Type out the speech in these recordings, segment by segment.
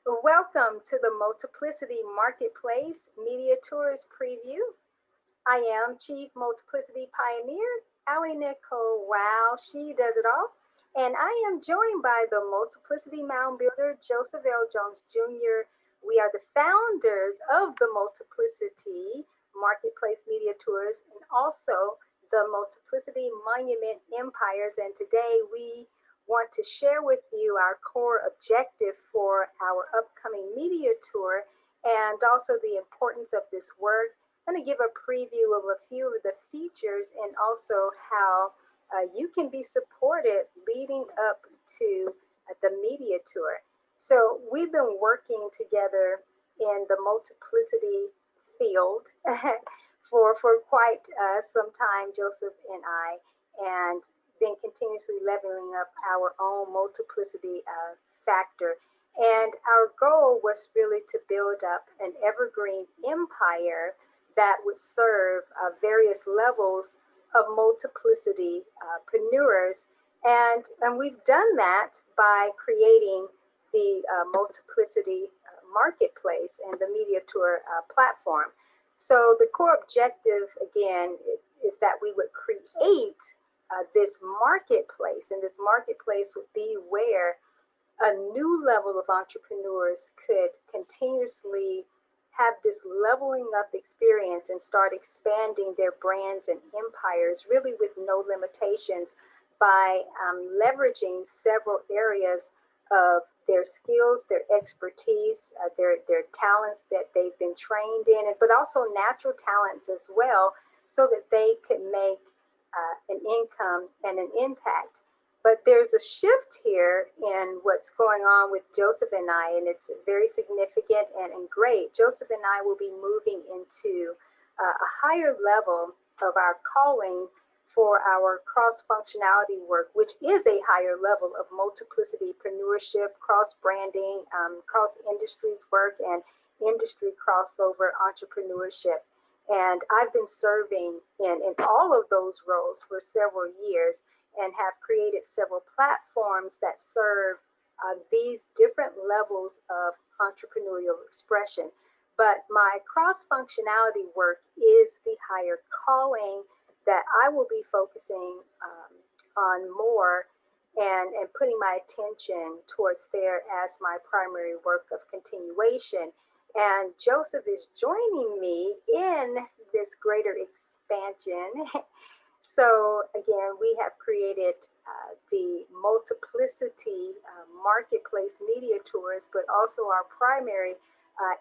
Welcome to the Multiplicity Marketplace Media Tours Preview. I am Chief Multiplicity Pioneer, AliNICOLE. Wow, she does it all. And I am joined by the Multiplicity Moundbuilder, Joseph L. Jones Jr. We are the founders of the Multiplicity Marketplace Media Tours and also the Multiplicity Monument Empires. And today we want to share with you our core objective for our upcoming media tour and also the importance of this work. I'm going to give a preview of a few of the features and also how you can be supported leading up to the media tour. So we've been working together in the multiplicity field for quite some time, Joseph and I, and been continuously leveling up our own multiplicity factor. And our goal was really to build up an evergreen empire that would serve various levels of multiplicity preneurs. And we've done that by creating the multiplicity marketplace and the media tour platform. So the core objective, again, is that we would create this marketplace, and this marketplace would be where a new level of entrepreneurs could continuously have this leveling up experience and start expanding their brands and empires really with no limitations by leveraging several areas of their skills, their expertise, their talents that they've been trained in, but also natural talents as well, so that they could make an income and an impact. But there's a shift here in what's going on with Joseph and I, and it's very significant and great. Joseph and I will be moving into a higher level of our calling for our cross-functionality work, which is a higher level of multiplicity entrepreneurship, cross-branding, cross-industries work, and industry crossover entrepreneurship. And I've been serving in all of those roles for several years and have created several platforms that serve these different levels of entrepreneurial expression. But my cross-functionality work is the higher calling that I will be focusing on more and putting my attention towards there as my primary work of continuation. And Joseph is joining me in this greater expansion. So again, we have created the multiplicity marketplace media tours, but also our primary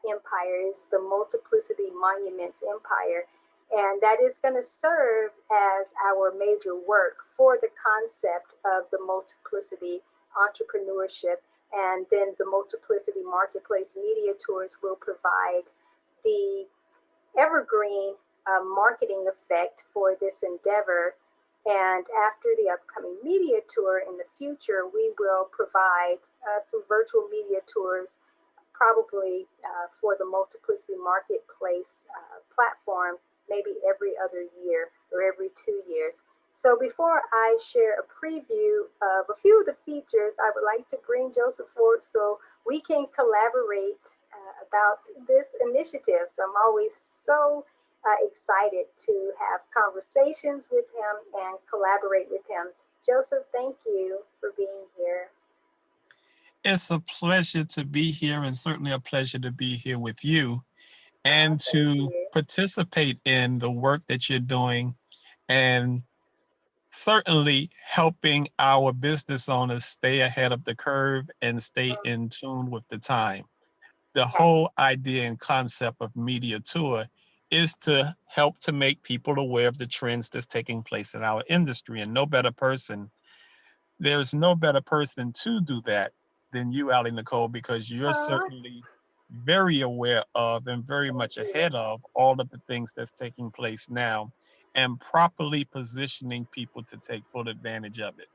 empire is the Multiplicity Monuments Empire. And that is going to serve as our major work for the concept of the multiplicity entrepreneurship. And then the Multiplicity Marketplace Media Tours will provide the evergreen marketing effect for this endeavor. And after the upcoming media tour in the future, we will provide some virtual media tours, probably for the Multiplicity Marketplace platform, maybe every other year or every 2 years. So before I share a preview of a few of the features, I would like to bring Joseph forward so we can collaborate about this initiative. So I'm always so excited to have conversations with him and collaborate with him. Joseph, thank you for being here. It's a pleasure to be here, and certainly a pleasure to be here with you and to participate in the work that you're doing, and certainly helping our business owners stay ahead of the curve and stay in tune with the time. The whole idea and concept of media tour is to help to make people aware of the trends that's taking place in our industry. And there's no better person to do that than you, AliNICOLE, because you're certainly very aware of and very much ahead of all of the things that's taking place now and properly positioning people to take full advantage of it.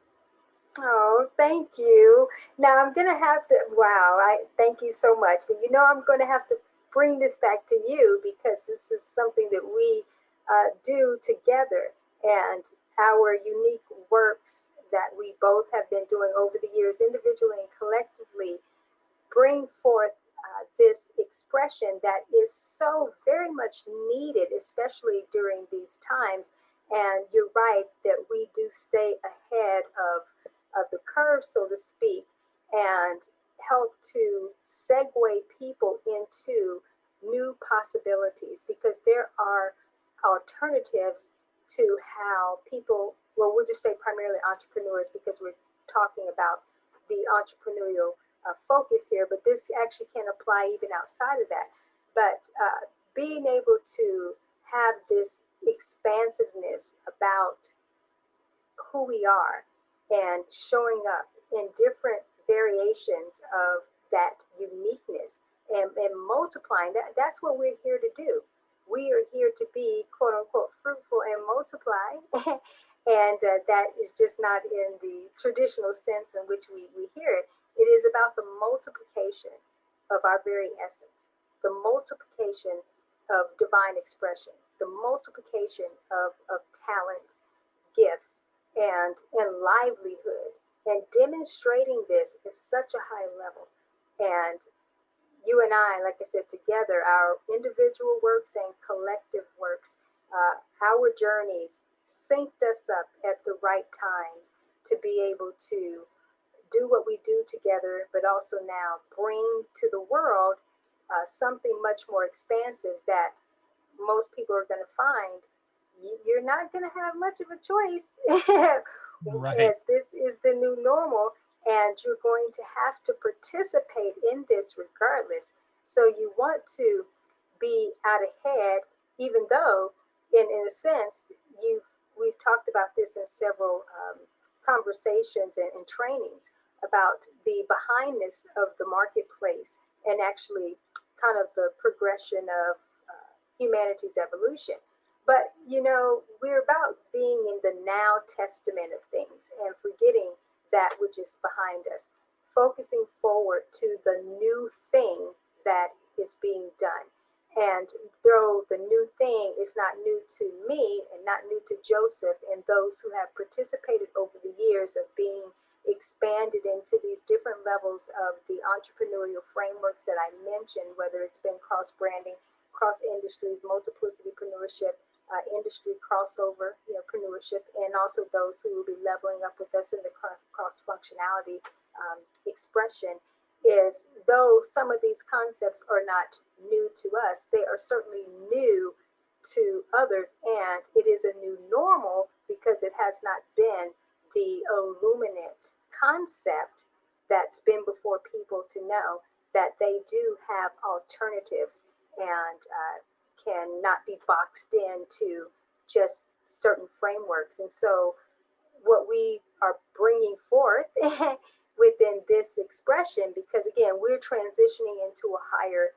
Oh, thank you. Now I'm going to have to, wow, I thank you so much. But you know, I'm going to have to bring this back to you because this is something that we do together, and our unique works that we both have been doing over the years, individually and collectively, bring forth expression that is so very much needed, especially during these times. And you're right that we do stay ahead of the curve, so to speak, and help to segue people into new possibilities, because there are alternatives to how people, well, we'll just say primarily entrepreneurs because we're talking about the entrepreneurial focus here, but this actually can apply even outside of that. But being able to have this expansiveness about who we are and showing up in different variations of that uniqueness, and multiplying that's what we're here to do. We are here to be quote unquote fruitful and multiply. And that is just not in the traditional sense in which we hear it. It is about the multiplication of our very essence, the multiplication of divine expression, the multiplication of talents, gifts, and livelihood, and demonstrating this at such a high level. And you and I, like I said, together, our individual works and collective works, our journeys synced us up at the right times to be able to do what we do together, but also now bring to the world something much more expansive that most people are going to find you're not going to have much of a choice Right. as this is the new normal, and you're going to have to participate in this regardless. So you want to be out ahead, even though, in a sense, we've talked about this in several conversations and trainings about the behindness of the marketplace, and actually kind of the progression of humanity's evolution. But we're about being in the now testament of things and forgetting that which is behind us, focusing forward to the new thing that is being done. And though the new thing is not new to me and not new to Joseph and those who have participated over the years of being expanded into these different levels of the entrepreneurial frameworks that I mentioned, whether it's been cross branding, cross industries, multiplicitypreneurship, industry crossover, entrepreneurship, and also those who will be leveling up with us in the cross functionality expression, is though some of these concepts are not new to us, they are certainly new to others, and it is a new normal because it has not been the illuminate concept that's been before people to know that they do have alternatives and cannot be boxed into just certain frameworks. And so, what we are bringing forth within this expression, because again, we're transitioning into a higher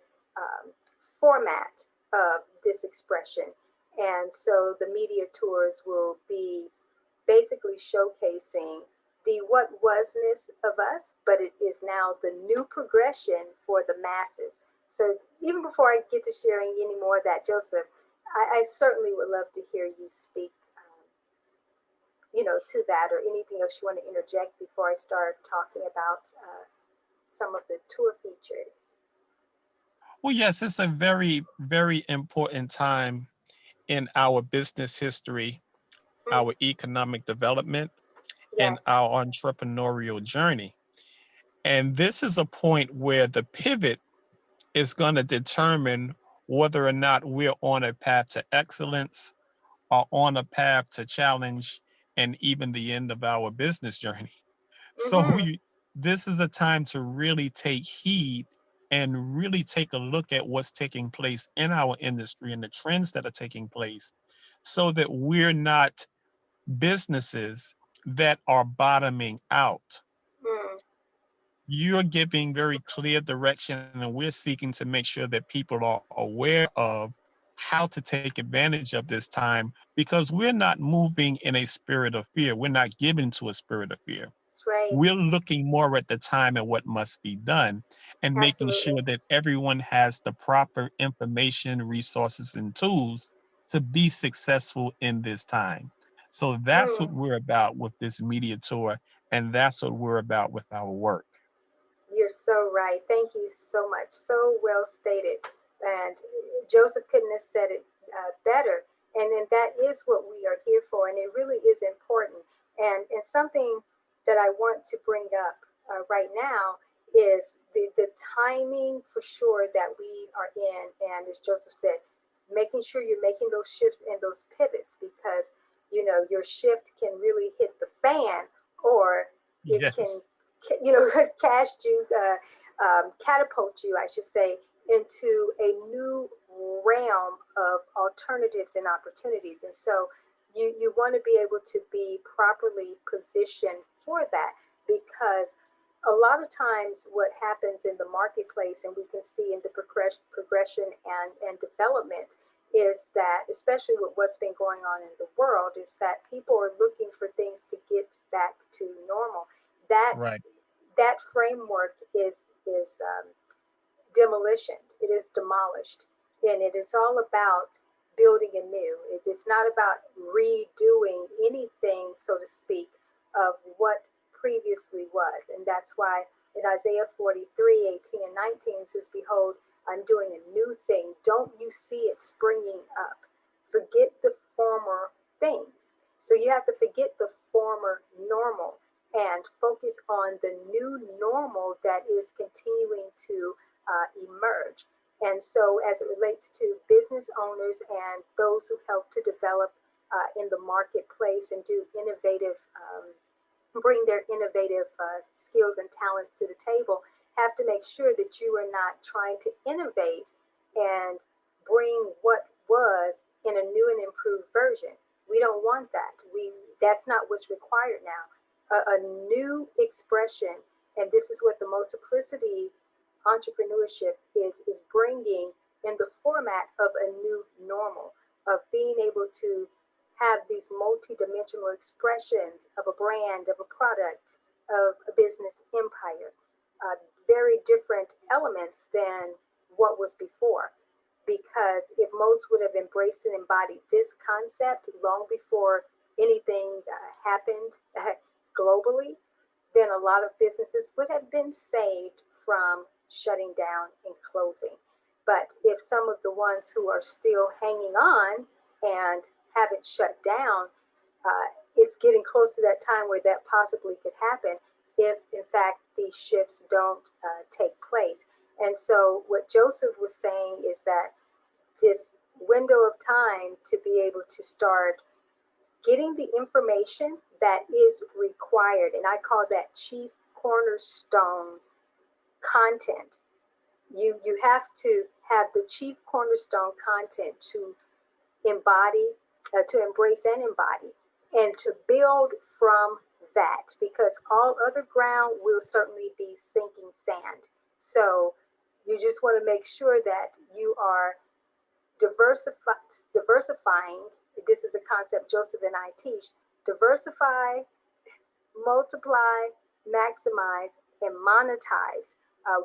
format of this expression. And so, the media tours will be basically showcasing the what wasness of us, but it is now the new progression for the masses. So even before I get to sharing any more of that, Joseph, I certainly would love to hear you speak, to that, or anything else you want to interject before I start talking about some of the tour features. Well, yes, it's a very, very important time in our business history, Mm, our economic development, and yes. our entrepreneurial journey. And this is a point where the pivot is going to determine whether or not we're on a path to excellence or on a path to challenge and even the end of our business journey. So Mm-hmm. this is a time to really take heed and really take a look at what's taking place in our industry and the trends that are taking place, so that we're not businesses that are bottoming out. Mm, You're giving very clear direction, and we're seeking to make sure that people are aware of how to take advantage of this time, because we're not moving in a spirit of fear. We're not given to a spirit of fear. that's right. We're looking more at the time and what must be done, and making Absolutely. sure that everyone has the proper information, resources, and tools to be successful in this time. So that's what Mm. we're about with this media tour, and that's what we're about with our work. You're so right. Thank you so much. So well stated. And Joseph couldn't have said it better. And that is what we are here for. And it really is important. And something that I want to bring up right now is the timing for sure that we are in. And as Joseph said, making sure you're making those shifts and those pivots because, your shift can really hit the fan or it can Yes. cast you, catapult you, I should say, into a new realm of alternatives and opportunities. And so you want to be able to be properly positioned for that because a lot of times what happens in the marketplace and we can see in the progression and development is that especially with what's been going on in the world is that people are looking for things to get back to normal that Right. that framework is demolition. It is demolished, and it is all about building anew. It's not about redoing anything, so to speak, of what previously was, and that's why in Isaiah 43:18 and 19 it says, "Behold, I'm doing a new thing. Don't you see it springing up? Forget the former things." So you have to forget the former normal and focus on the new normal that is continuing to emerge. And so, as it relates to business owners and those who help to develop in the marketplace and do innovative, bring their innovative skills and talents to the table, have to make sure that you are not trying to innovate and bring what was in a new and improved version. We don't want that. That's not what's required now. A new expression, and this is what the multiplicity entrepreneurship is bringing in the format of a new normal of being able to have these multi-dimensional expressions of a brand, of a product, of a business empire, very different elements than what was before. Because if most would have embraced and embodied this concept long before anything happened globally, then a lot of businesses would have been saved from shutting down and closing. But if some of the ones who are still hanging on and haven't shut down, it's getting close to that time where that possibly could happen if, in fact, these shifts don't take place. And so, what Joseph was saying is that this window of time to be able to start getting the information that is required, and I call that chief cornerstone content. You have to have the chief cornerstone content to embody, to embrace and embody, and to build from that because all other ground will certainly be sinking sand. So you just want to make sure that you are diversifying. This is a concept Joseph and I teach. Diversify, multiply, maximize, and monetize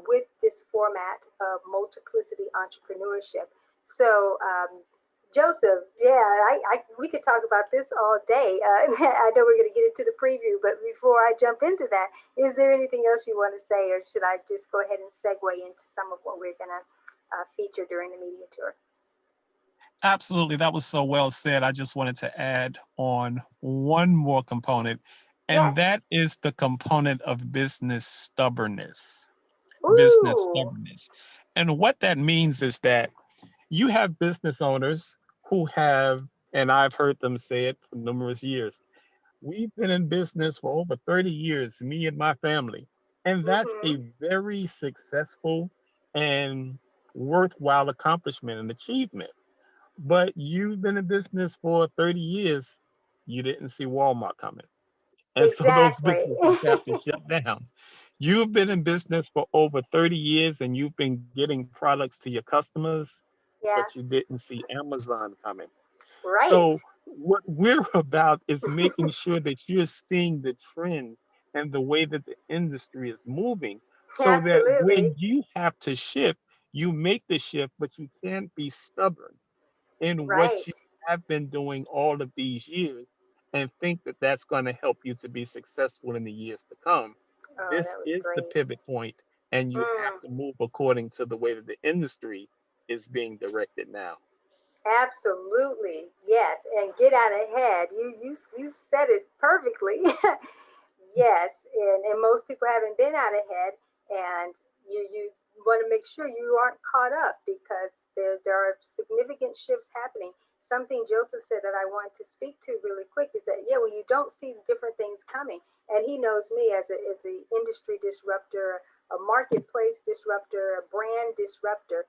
with this format of multiplicity entrepreneurship. So, Joseph, yeah, we could talk about this all day. I know we're going to get into the preview, but before I jump into that, is there anything else you want to say, or should I just go ahead and segue into some of what we're going to feature during the media tour? Absolutely. That was so well said. I just wanted to add on one more component, and Yes. that is the component of business stubbornness. Business Ooh. stubbornness. And what that means is that you have business owners who have, and I've heard them say it for numerous years, we've been in business for over 30 years, me and my family. And that's a Mm-hmm. very successful and worthwhile accomplishment and achievement. But you've been in business for 30 years, you didn't see Walmart coming. And so those Exactly. businesses have to shut down. You've been in business for over 30 years and you've been getting products to your customers, Yeah. but you didn't see Amazon coming. Right. So, what we're about is making sure that you're seeing the trends and the way that the industry is moving so that Absolutely. when you have to shift, you make the shift, but you can't be stubborn in what Right. you have been doing all of these years and think that that's going to help you to be successful in the years to come. Oh, This that was is the great. pivot point. and you have Mm. to move according to the way that the industry is being directed now. Absolutely, yes, and get out ahead. You said it perfectly. Yes, and most people haven't been out ahead, and you want to make sure you aren't caught up because there are significant shifts happening. Something Joseph said that I want to speak to really quick is that, yeah, when you don't see different things coming, and he knows me as a industry disruptor, a marketplace disruptor, a brand disruptor.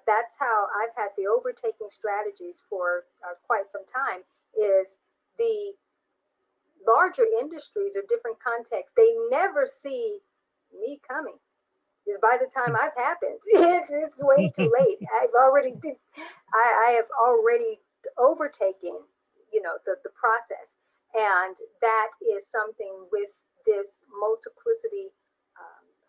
That's how I've had the overtaking strategies for quite some time. Is the larger industries or different contexts, they never see me coming. Because by the time I've happened, it's way too late. I have already overtaken, the process. And that is something with this multiplicity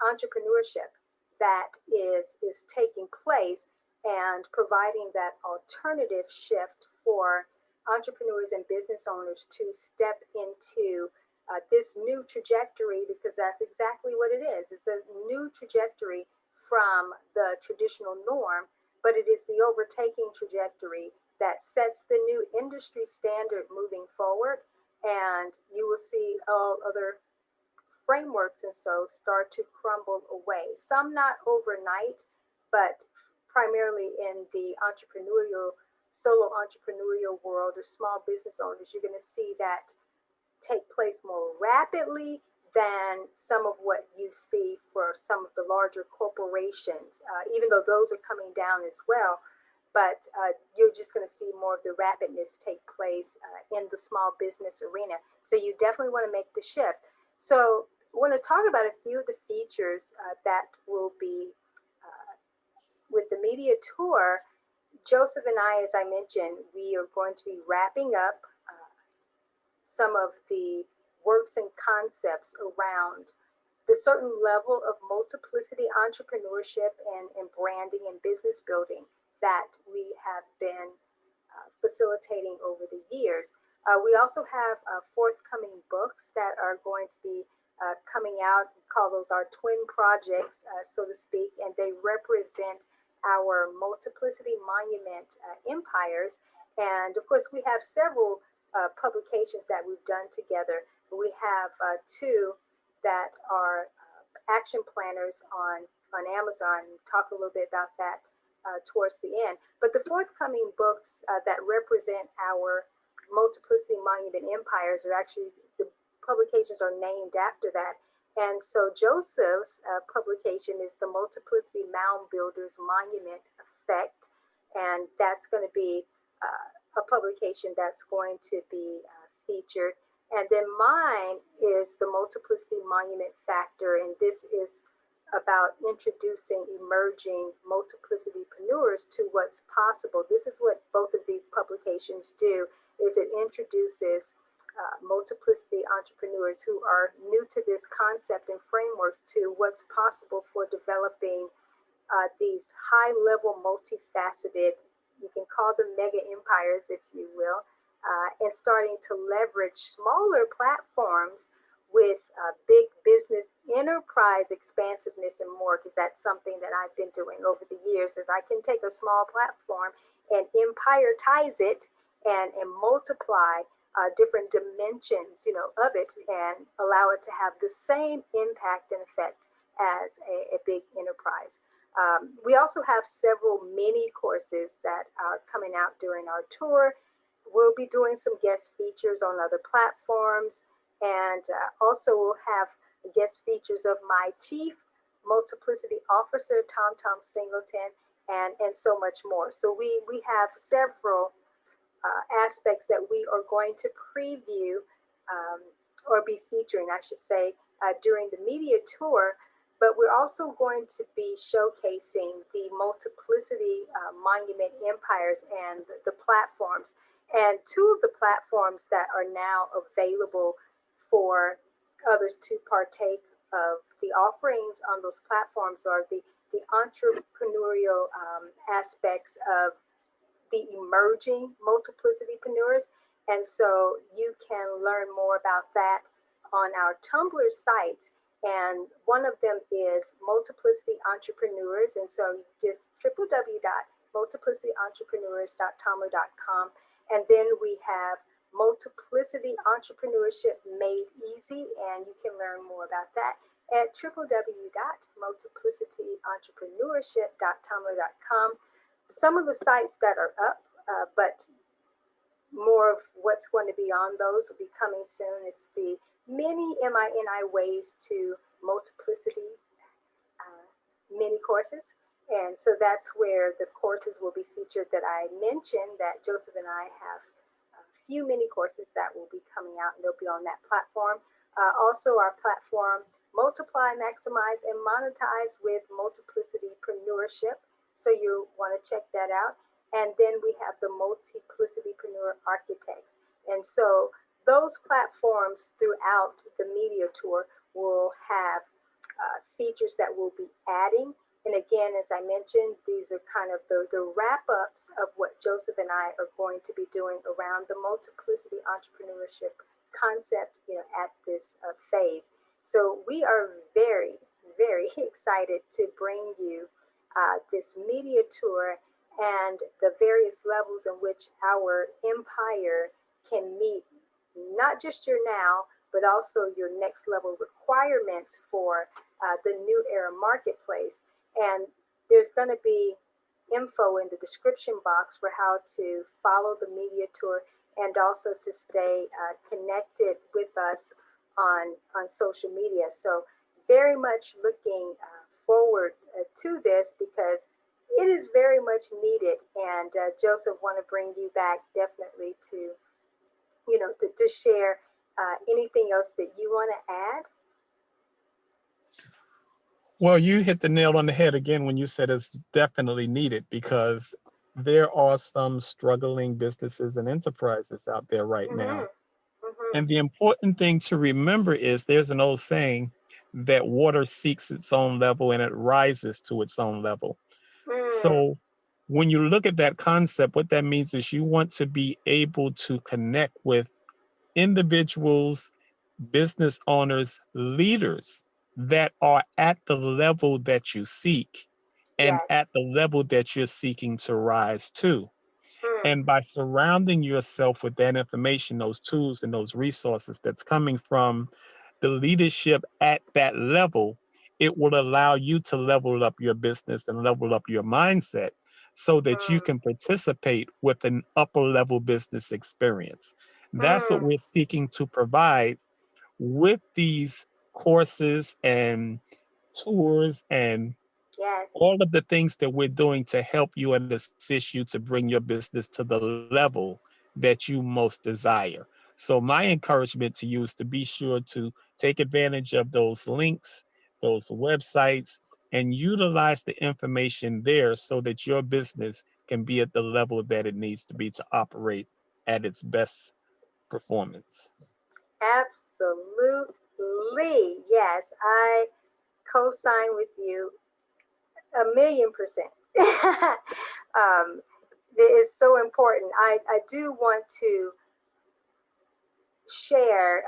entrepreneurship that is taking place and providing that alternative shift for entrepreneurs and business owners to step into this new trajectory, because that's exactly what it is. It's a new trajectory from the traditional norm, but it is the overtaking trajectory that sets the new industry standard moving forward. And you will see all other frameworks and so start to crumble away. Some not overnight, but primarily in the entrepreneurial, solo entrepreneurial world or small business owners, you're going to see that take place more rapidly than some of what you see for some of the larger corporations, even though those are coming down as well. But you're just going to see more of the rapidness take place in the small business arena. So you definitely want to make the shift. So I want to talk about a few of the features that will be with the media tour. Joseph and I, as I mentioned, we are going to be wrapping up some of the works and concepts around the certain level of multiplicity entrepreneurship and branding and business building that we have been facilitating over the years. We also have forthcoming books that are going to be coming out. We call those our twin projects, so to speak, and they represent our multiplicity monument empires. And of course, we have several publications that we've done together. We have two that are action planners on Amazon. Talk a little bit about that towards the end. But the forthcoming books that represent our multiplicity monument empires are actually, the publications are named after that. And so Joseph's publication is the Multiplicity Moundbuilder's Monument Effect. And that's going to be a publication that's going to be featured. And then mine is the Multiplicity Monument Factor. And this is about introducing emerging multiplicity-preneurs to what's possible. This is what both of these publications do, is it introduces multiplicity entrepreneurs who are new to this concept and frameworks to what's possible for developing these high-level, multifaceted, you can call them mega empires, if you will, and starting to leverage smaller platforms with big business enterprise expansiveness and more, because that's something that I've been doing over the years, is I can take a small platform and empiretize it and multiply different dimensions, of it, and allow it to have the same impact and effect as a big enterprise. We also have several mini courses that are coming out during our tour. We'll be doing some guest features on other platforms, and also we'll have guest features of my chief multiplicity officer, Tom Singleton, and so much more. So we have several aspects that we are going to preview or be featuring, I should say, during the media tour. But we're also going to be showcasing the multiplicity monument empires and the platforms. And two of the platforms that are now available for others to partake of the offerings on those platforms are the entrepreneurial aspects of the emerging multiplicity-preneurs. And so you can learn more about that on our Tumblr sites. And one of them is Multiplicity Entrepreneurs. And so just www.multiplicityentrepreneurs.tumblr.com. And then we have Multiplicity Entrepreneurship Made Easy, and you can learn more about that at www.multiplicityentrepreneur.tumblr.com. Some of the sites that are up, but more of what's going to be on those will be coming soon. It's the mini MINI ways to multiplicity mini courses. And so that's where the courses will be featured that I mentioned, that Joseph and I have a few mini courses that will be coming out, and they'll be on that platform. Also our platform, Multiply, Maximize, and Monetize with Multiplicitypreneurship. So you want to check that out. And then we have the Multiplicitypreneur Architects. And so those platforms throughout the media tour will have features that we'll be adding. And again, as I mentioned, these are kind of the wrap-ups of what Joseph and I are going to be doing around the multiplicity entrepreneurship concept, at this phase. So we are very, very excited to bring you this media tour and the various levels in which our empire can meet not just your now, but also your next level requirements for the new era marketplace. And there's going to be info in the description box for how to follow the media tour and also to stay connected with us on social media. So very much looking forward to this, because it is very much needed. And Joseph, want to bring you back definitely to, to share anything else that you want to add. Well, you hit the nail on the head again when you said it's definitely needed, because there are some struggling businesses and enterprises out there right now. And the important thing to remember is there's an old saying that water seeks its own level and it rises to its own level. So when you look at that concept, what that means is you want to be able to connect with individuals, business owners, leaders that are at the level that you seek and Yes. at the level that you're seeking to rise to. And by surrounding yourself with that information, those tools and those resources that's coming from the leadership at that level, it will allow you to level up your business and level up your mindset so that you can participate with an upper level business experience. That's what we're seeking to provide with these courses and tours and all of the things that we're doing to help you and assist you to bring your business to the level that you most desire. So my encouragement to you is to be sure to take advantage of those links, those websites, and utilize the information there so that your business can be at the level that it needs to be to operate at its best performance. Absolutely. Yes, I co-sign with you 1,000,000%. It is so important. I do want to share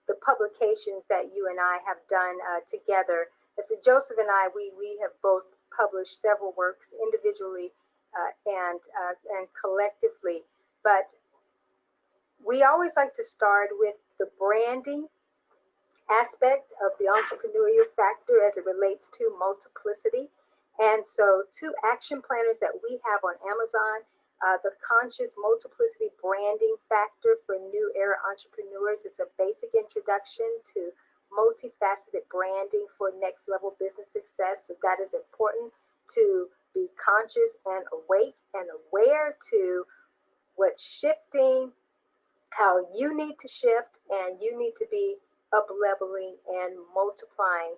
the publications that you and I have done together. So Joseph and I, we have both published several works individually and collectively, but we always like to start with the branding aspect of the entrepreneurial factor as it relates to multiplicity. And so 2 action planners that we have on Amazon, the Conscious Multiplicity Branding Factor for New Era Entrepreneurs. It's a basic introduction to multifaceted branding for next level business success. So that is important, to be conscious and awake and aware to what's shifting, how you need to shift, and you need to be up leveling and multiplying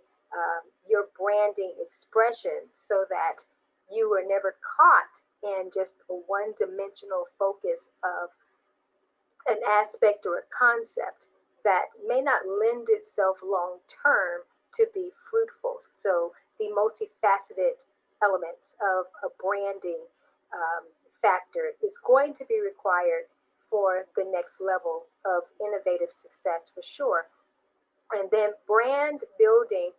your branding expression so that you are never caught in just a one-dimensional focus of an aspect or a concept that may not lend itself long term to be fruitful. So the multifaceted elements of a branding factor is going to be required for the next level of innovative success for sure. And then brand building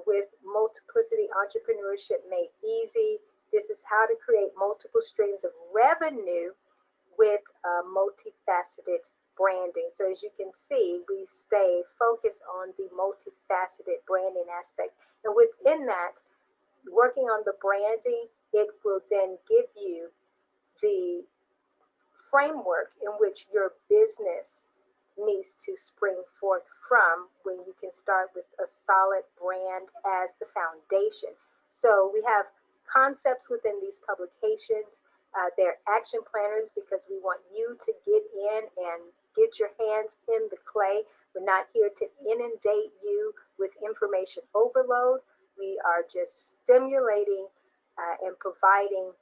with Multiplicity Entrepreneurship Made Easy. This is how to create multiple streams of revenue with multifaceted branding. So as you can see, we stay focused on the multifaceted branding aspect. And within that, working on the branding, it will then give you the framework in which your business needs to spring forth from, when you can start with a solid brand as the foundation. So we have concepts within these publications. They're action planners because we want you to get in and get your hands in the clay. We're not here to inundate you with information overload. We are just stimulating and providing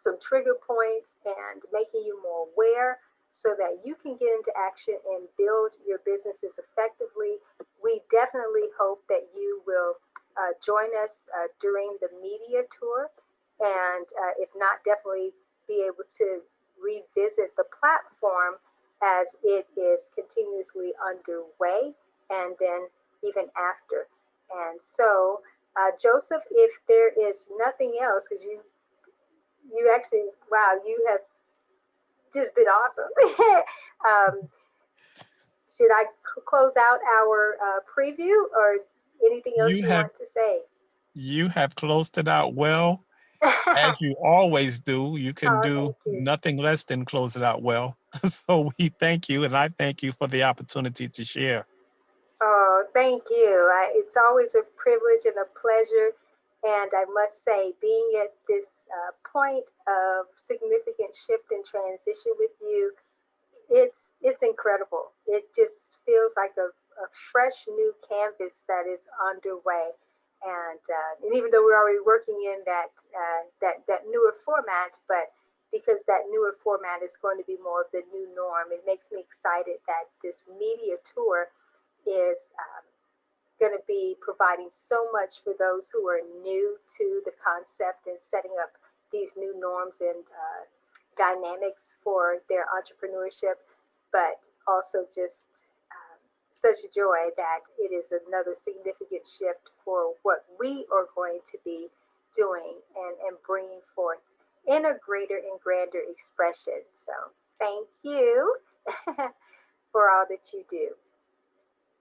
some trigger points and making you more aware so that you can get into action and build your businesses effectively. We definitely hope that you will join us during the media tour, and if not, definitely be able to revisit the platform as it is continuously underway, and then even after. And so, Joseph, if there is nothing else, because you actually, wow, you have just been awesome. Should I close out our preview, or anything else you want to say? You have closed it out well, as you always do. You can do nothing less than close it out well. So we thank you, and I thank you for the opportunity to share. Oh, thank you. It's always a privilege and a pleasure. And I must say, being at this point of significant shift and transition with you, it's incredible. It just feels like a fresh new canvas that is underway. And even though we're already working in that newer format, but because that newer format is going to be more of the new norm, it makes me excited that this media tour is going to be providing so much for those who are new to the concept and setting up these new norms and dynamics for their entrepreneurship, but also just such a joy that it is another significant shift for what we are going to be doing and bringing forth in a greater and grander expression. So thank you for all that you do.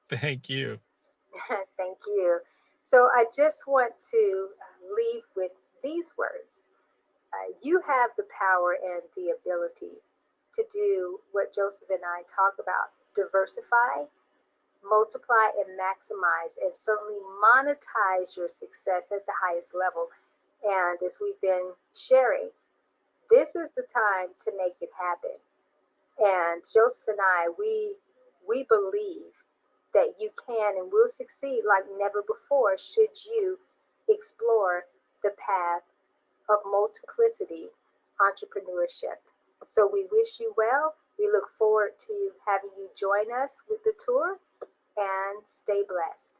Thank you. Thank you. So I just want to leave with these words. You have the power and the ability to do what Joseph and I talk about: diversify, multiply, and maximize, and certainly monetize your success at the highest level. And as we've been sharing, this is the time to make it happen. And Joseph and I, we believe that you can and will succeed like never before should you explore the path of multiplicity entrepreneurship. So we wish you well. We look forward to having you join us with the tour, and stay blessed.